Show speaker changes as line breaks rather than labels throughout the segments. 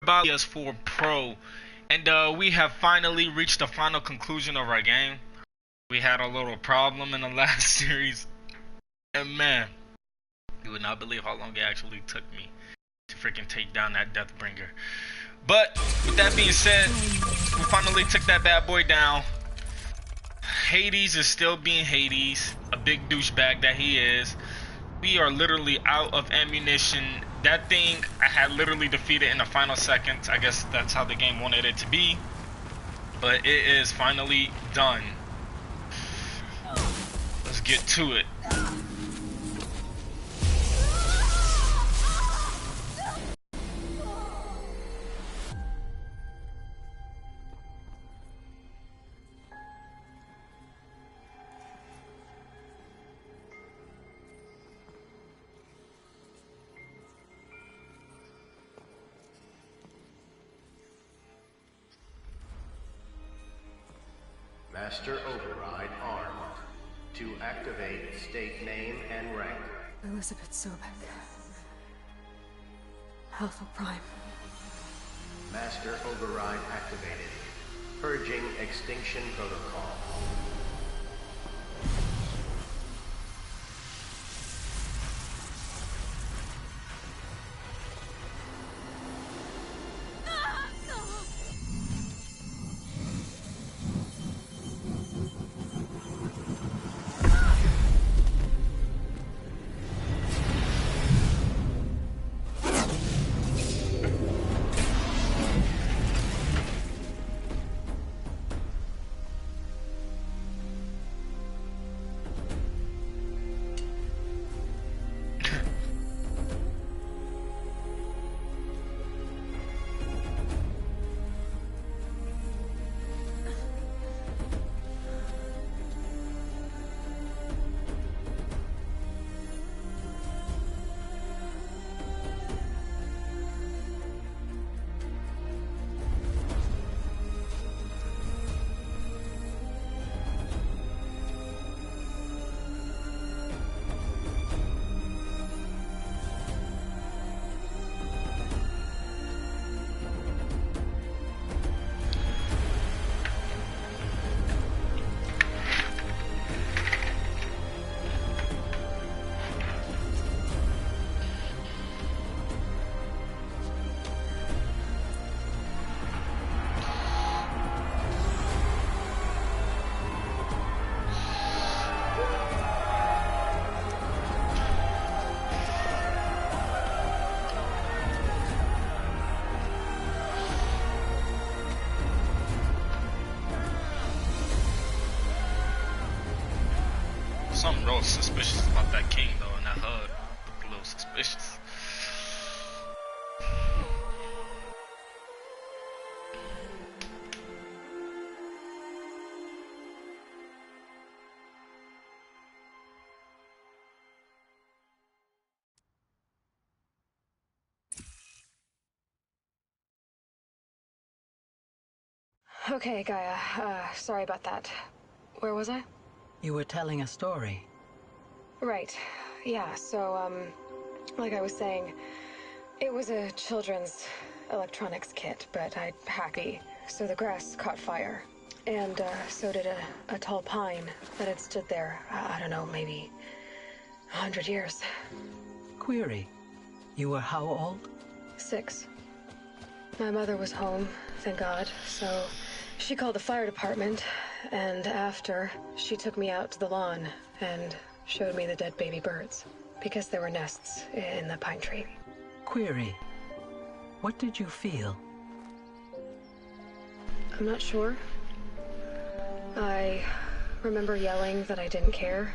about PS4 Pro, and we have finally reached the final conclusion of our game. We had a little problem in the last series, and man, you would not believe how long it actually took me to freaking take down that Deathbringer. But with that being said, we finally took that bad boy down. Hades is still being Hades, a big douchebag that he is. We are literally out of ammunition. That thing I had literally defeated in the final seconds. I guess that's how the game wanted it to be. But it is finally done. Let's get to it.
Master Override armed. To activate, state name and rank.
Elizabeth Sobek. Alpha Prime.
Master Override activated. Purging Extinction Protocol.
Something real suspicious about that king though, and that HUD looked a little suspicious.
Okay, Gaia. Sorry about that. Where was I?
You were telling a story.
Right. Yeah, so, like I was saying, it was a children's electronics kit, but I'd hacky, so the grass caught fire. And, so did a tall pine that had stood there, I don't know, maybe 100 years.
Query, you were how old?
6. My mother was home, thank God, so she called the fire department, and after, she took me out to the lawn and showed me the dead baby birds, because there were nests in the pine tree.
Query, what did you feel?
I'm not sure. I remember yelling that I didn't care,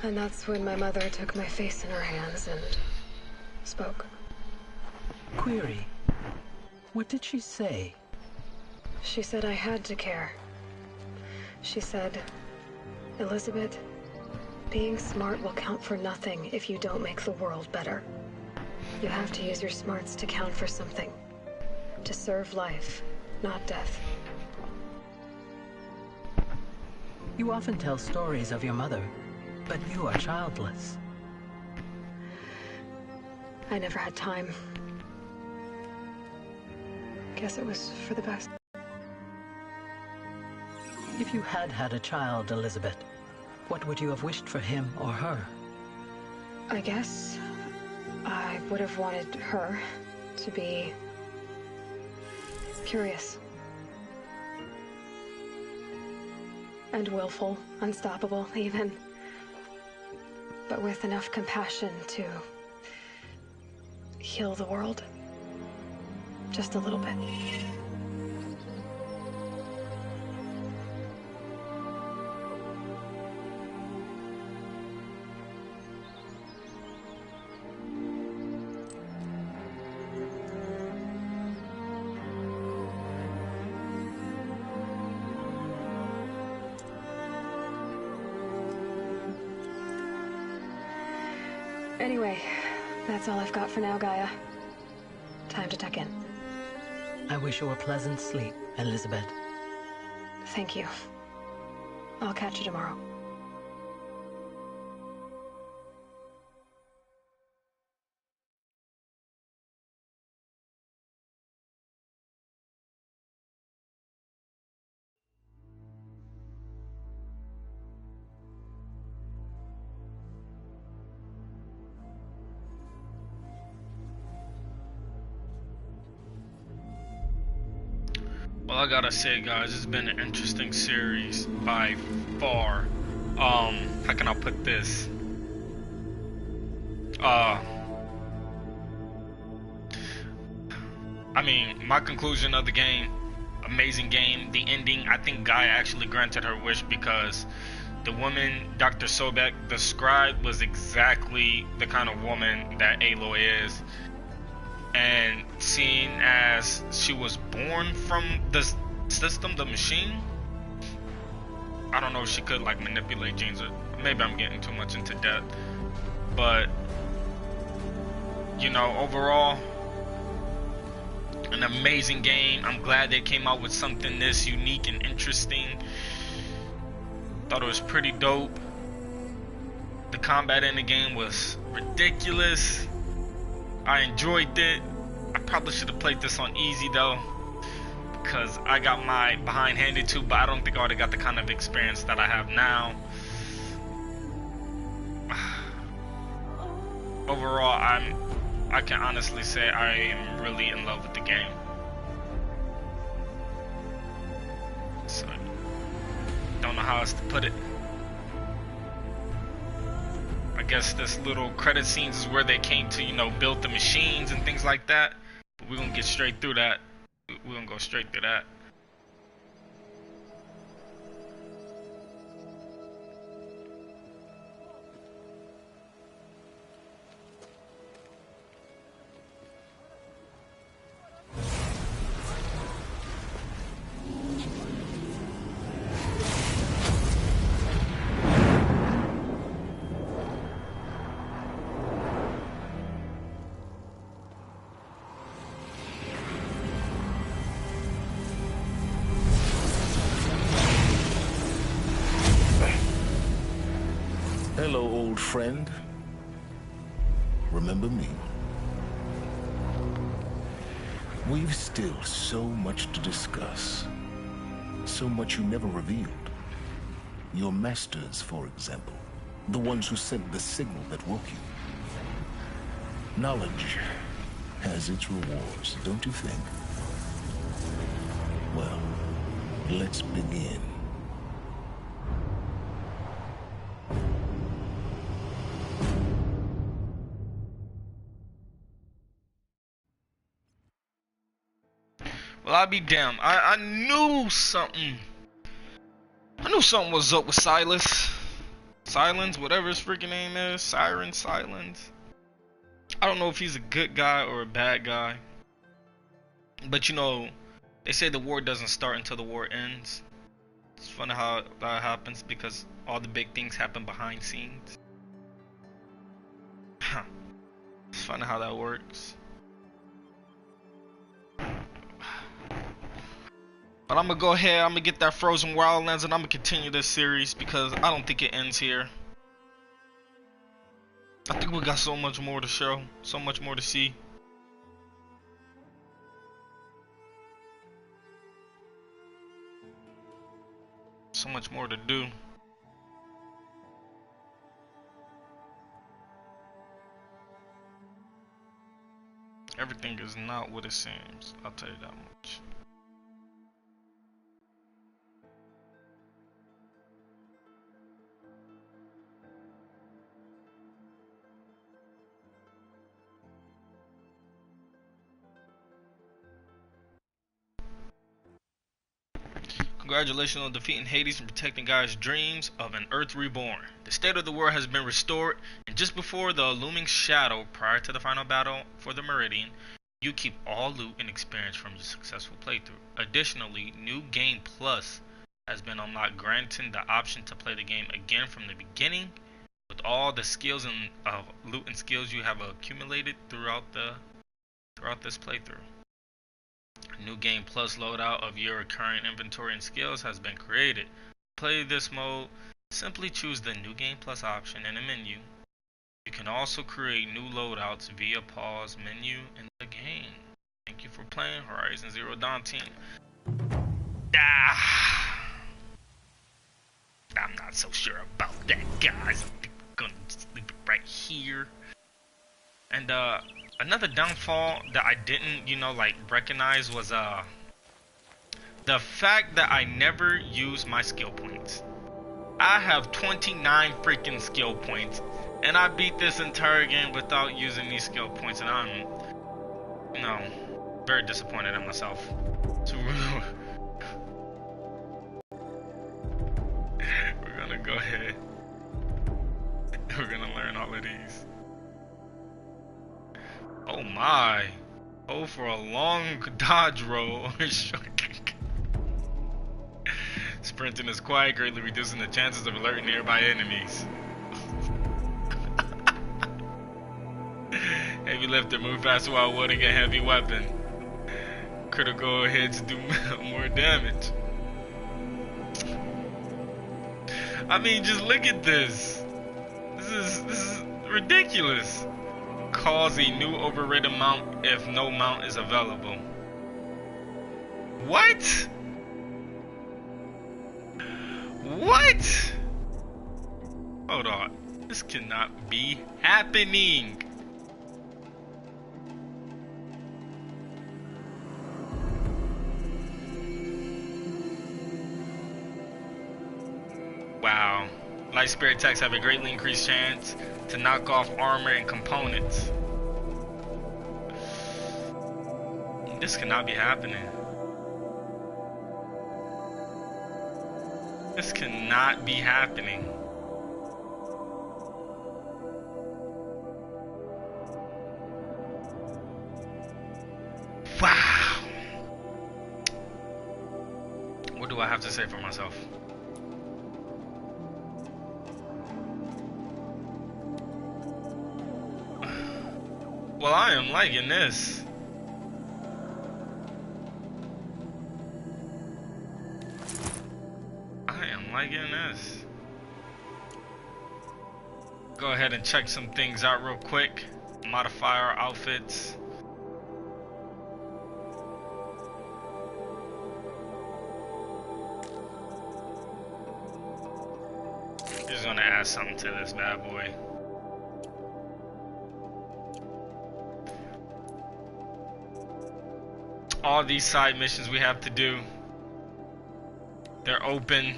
and that's when my mother took my face in her hands and spoke.
Query, what did she say?
She said I had to care. She said, Elizabeth, being smart will count for nothing if you don't make the world better. You have to use your smarts to count for something. To serve life, not death.
You often tell stories of your mother, but you are childless.
I never had time. guess it was for the best.
If you had had a child, Elizabeth, what would you have wished for him or her?
I guess I would have wanted her to be curious. And willful, unstoppable, even. But with enough compassion to heal the world. Just a little bit. Anyway, that's all I've got for now, Gaia. Time to tuck in.
I wish you a pleasant sleep, Elizabeth.
Thank you. I'll catch you tomorrow.
Well, I gotta say, guys, it's been an interesting series by far. How can I put this? I mean, my conclusion of the game, amazing game. The ending, I think Gaia actually granted her wish, because the woman Dr. Sobek described was exactly the kind of woman that Aloy is. And seeing as she was born from the system, the machine, I don't know if she could like manipulate genes, or maybe I'm getting too much into depth, but you know, overall an amazing game. I'm glad they came out with something this unique and interesting. Thought it was pretty dope. The combat in the game was ridiculous. I enjoyed it. I probably should have played this on easy though, because I got my behind handed too, but I don't think I would have got the kind of experience that I have now. Overall, I can honestly say I am really in love with the game. So, don't know how else to put it. I guess this little credit scenes is where they came to, you know, build the machines and things like that. But we're gonna get straight through that. We're gonna go straight through that.
Hello, old friend. Remember me? We've still so much to discuss. So much you never revealed. Your masters, for example. The ones who sent the signal that woke you. Knowledge has its rewards, don't you think? Well, let's begin.
Well, I'll be damned. I knew something. I knew something was up with Silas. Silence, whatever his freaking name is. Siren Silence. I don't know if he's a good guy or a bad guy. But you know, they say the war doesn't start until the war ends. It's funny how that happens, because all the big things happen behind scenes. It's funny how that works. But I'm gonna go ahead, I'm gonna get that Frozen Wildlands, and I'm gonna continue this series, because I don't think it ends here. I think we got so much more to show, so much more to see. So much more to do. Everything is not what it seems. I'll tell you that much. Congratulations on defeating Hades and protecting Gaia's dreams of an Earth reborn. The state of the world has been restored, and just before the looming shadow prior to the final battle for the Meridian, you keep all loot and experience from your successful playthrough. Additionally, New Game Plus has been unlocked, granting the option to play the game again from the beginning with all the skills and loot and skills you have accumulated throughout this playthrough. New Game Plus loadout of your current inventory and skills has been created. To play this mode, simply choose the New Game Plus option in the menu. You can also create new loadouts via pause menu in the game. Thank you for playing Horizon Zero Dawn Team. I'm not so sure about that, guys. I think we're gonna sleep it right here. And another downfall that I didn't, recognize was the fact that I never use my skill points. I have 29 freaking skill points, and I beat this entire game without using these skill points, and I'm, very disappointed in myself. So we're gonna go ahead. We're gonna learn all of these. Oh my. Oh, for a long dodge roll. Sprinting is quiet, greatly reducing the chances of alerting nearby enemies. Heavy lifter, move faster while wielding a heavy weapon. Critical hits do more damage. I mean, just look at this. This is ridiculous. Calls a new overridden mount if no mount is available. What? What? Hold on. This cannot be happening. Wow. Light spirit attacks have a greatly increased chance to knock off armor and components. This cannot be happening. This cannot be happening. Wow. What do I have to say for myself? Well, I am liking this. I am liking this. Go ahead and check some things out real quick. Modify our outfits. Just gonna add something to this bad boy. All these side missions we have to do, they're open.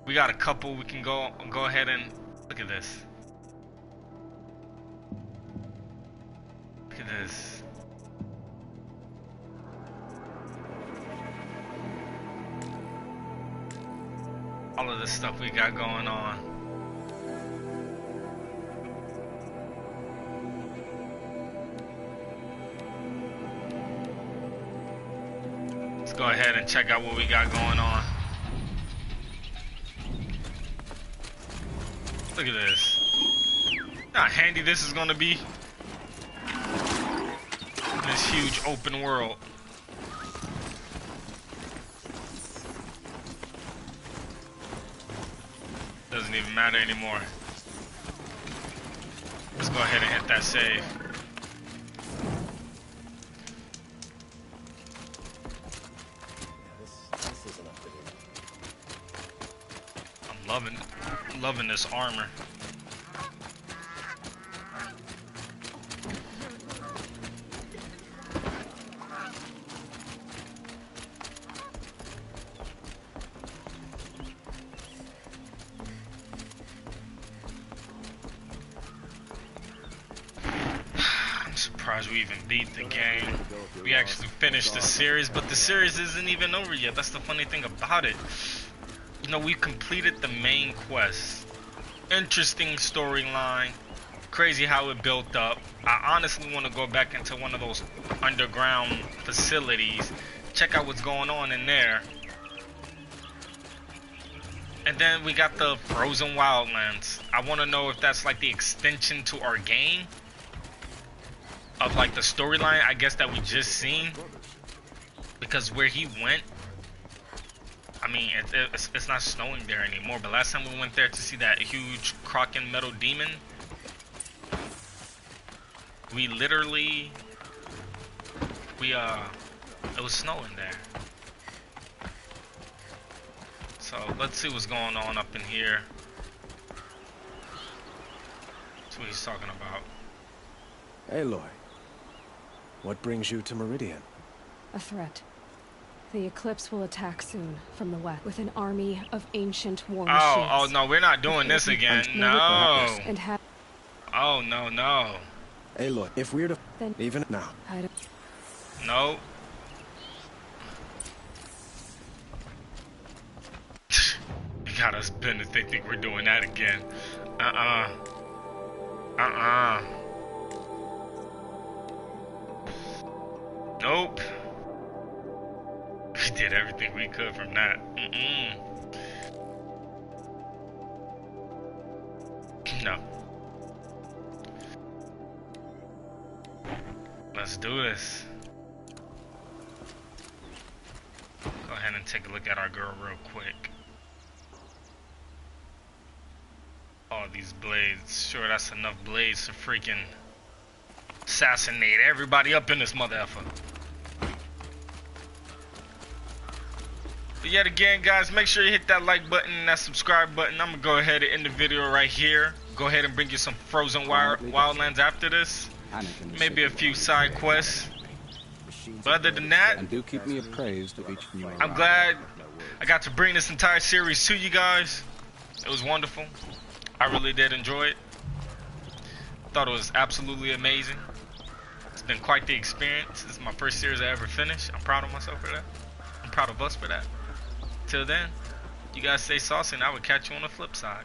We got a couple we can go ahead and look at this. Look at this. All of this stuff we got going on. Go ahead and check out what we got going on. Look at this. How handy this is gonna be. This huge open world. Doesn't even matter anymore. Let's go ahead and hit that save. Loving this armor. I'm surprised we even beat the game. We actually finished the series, but the series isn't even over yet. That's the funny thing about it. You know, we completed the main quest. Interesting storyline. Crazy how it built up. I honestly want to go back into one of those underground facilities. Check out what's going on in there. And then we got the Frozen Wildlands. I want to know if that's like the extension to our game. Of like the storyline, I guess, that we just seen. Because where he went, I mean, it's not snowing there anymore, but last time we went there to see that huge Kraken metal demon, we literally, it was snowing there. So let's see what's going on up in here. That's what he's talking about.
Aloy, what brings you to Meridian?
A threat. The Eclipse will attack soon from the west with an army of ancient war machines.
Oh no, we're not doing this again. No.
And
Oh no.
Aloy, if we're to
Then
even now.
I don't...
No. You got us bent if they think we're doing that again. Nope. We did everything we could from that. No. Let's do this. Go ahead and take a look at our girl real quick. All these blades. Sure, that's enough blades to freaking assassinate everybody up in this motherfucker. But yet again, guys, make sure you hit that like button and that subscribe button. I'm gonna go ahead and end the video right here. Go ahead and bring you some Frozen Wildlands after this. Maybe a few side quests. But other than that,
And do keep me appraised of each new
I'm glad I got to bring this entire series to you guys. It was wonderful. I really did enjoy it. Thought it was absolutely amazing. It's been quite the experience. This is my first series I ever finished. I'm proud of myself for that. I'm proud of us for that. Till then, you guys stay saucy and I will catch you on the flip side.